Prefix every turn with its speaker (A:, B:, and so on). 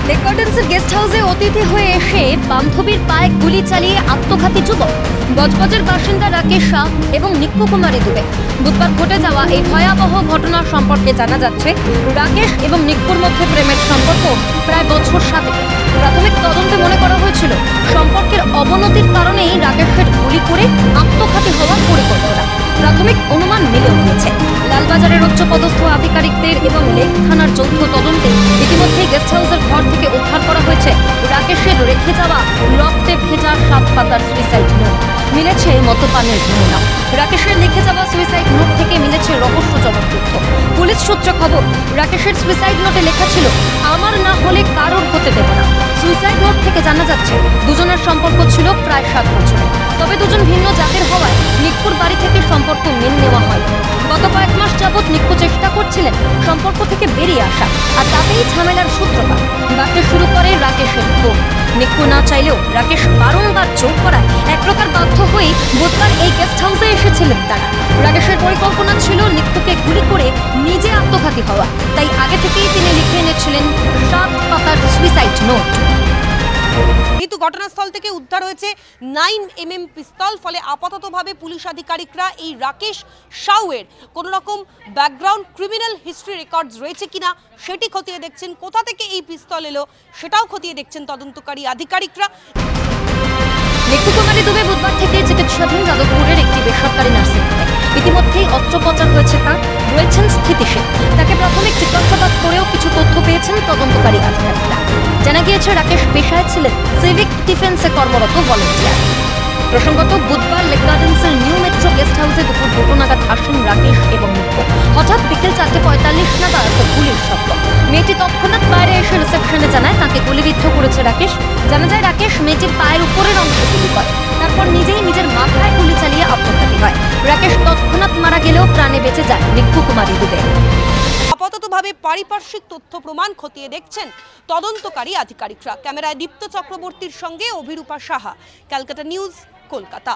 A: Lake গার্ডেন্সের guest হাউসে অতিথি হয়ে এসে বান্ধবীর পায়ে গুলি চালিয়ে আত্মঘাতী যুবক। গজগজের বাসিন্দা রাকেশ শাহ এবং নিক্কু কুমারী দুবে। বুধবার ঘটে যাওয়া এই ভয়াবহ ঘটনা সম্পর্কে জানা যাচ্ছে, রাকেশ এবং নিক্কুর মধ্যে প্রেমের সম্পর্ক প্রায় বছর 7। প্রাথমিক তদন্তে মনে করা হয়েছিল সম্পর্কের অবনতির কারণেই রাকেশের গুলি করে আত্মঘাতী হওয়ার পরিকল্পনা। প্রাথমিক অনুমান মিলেও গিয়েছে। লালবাজারের উচ্চপদস্থ আধিকারিকদের এবং লেক থানার যৌথ তদন্তে ইতিমধ্যেই গেস্ট হাউসের ঘর থেকে উদ্ধার করা হয়েছে রাকেশের রেখে যাওয়া রক্তে ভেজা 7 পাতার সুইসাইড নোট। মিলেছে মদ্যপানের নমুনা। রাকেশের লিখে যাওয়া সুইসাইড নোট থেকে মিলেছে রহস্যজনক তথ্য। পুলিশ সূত্রে খবর, রাকেশের সুইসাইড নোটে লেখা ছিল, আমার না হলে কারোর হতে দেব না। সুইসাইড নোট থেকে জানা যাচ্ছে দুজনের সম্পর্ক ছিল প্রায় 7 বছরের। তবে দুজন ভিন্ন জাতের হওয়ায় নিক্কুর বাড়ি থেকে সম্পর্ক মেনে নেওয়া হয়। গত কয়েক মাস যাবৎ নিক্কু চেষ্টা করছিলেন সম্পর্ক থেকে বেরিয়ে আসা, আর তাতেই ঝামেলার সূত্রপাত। বাড়তে শুরু করে রাকেশের ক্ষোভ। নিক্কু না চাইলেও রাকেশ বারংবার জোর করায় এক প্রকার বাধ্য হয়ে বুধবার এই গেস্ট হাউসে এসেছিলেন তারা। রাকেশের পরিকল্পনা ছিল নিক্কুকে গুলি করে নিজে আত্মঘাতী হওয়া, তাই আগে থেকেই তিনি লিখে এনেছিলেন 7 পাতার সুইসাইড নোট।
B: কিন্তু ঘটনাস্থল থেকে উদ্ধার হয়েছে 9mm পিস্তল। ফলে আপাততভাবে পুলিশ আধিকারিকরা এই রাকেশ শাহের কোনো রকম ব্যাকগ্রাউন্ড ক্রিমিনাল হিস্ট্রি রেকর্ডস রয়েছে কিনা সেটি খতিয়ে দেখছেন। কোথা থেকে এই পিস্তল এলো সেটাও খতিয়ে দেখছেন তদন্তকারী আধিকারিকরা।
A: নিক্কু কুমারী দুবে বুধবার থেকে চিকিৎসাধীন যাদবপুরের একটি বেসরকারি নার্সিংহোমে। ইতিমধ্যেই অস্ত্রোপচার হয়েছে তার, রয়েছেন স্থিতিশীল। তাকে প্রাথমিক জিজ্ঞাসাবাদ করেও কিছু তথ্য পেয়েছেন তদন্তকারী আধিকারিকরা। জানা গিয়েছে রাকেশ পেশায় ছিলেন সিভিক ডিফেন্সে কর্মরত ভলেন্টিয়ার। প্রসঙ্গত, বুধবার লেক গার্ডেন্সের নিউ মেট্রো গেস্ট হাউসে দুপুর 2টো নাগাদ আসেন রাকেশ এবং নিক্কু। হঠাৎ বিকেল 4:45 নাগাদ গুলির শব্দ। মেয়েটি তৎক্ষণাৎ বাইরে এসে রিসেপশনে জানায় তাকে গুলিবিদ্ধ করেছে রাকেশ। জানা যায় রাকেশ মেয়েটির পায়ের উপরের অংশে গুলি করে, তারপর নিজেই নিজের মাথায় গুলি চালিয়ে আত্মঘাতী হয়। রাকেশ তৎক্ষণাৎ মারা গেলেও প্রাণে বেঁচে যায় নিক্কু কুমারী দুবে।
B: আপাততভাবে পারিপার্শ্বিক তথ্য প্রমাণ খতিয়ে দেখছেন তদন্তকারী আধিকারিকরা। ক্যামেরায় দীপ্ত চক্রবর্তীর সঙ্গে অভিরূপা সাহা, ক্যালকাটা নিউজ, কলকাতা।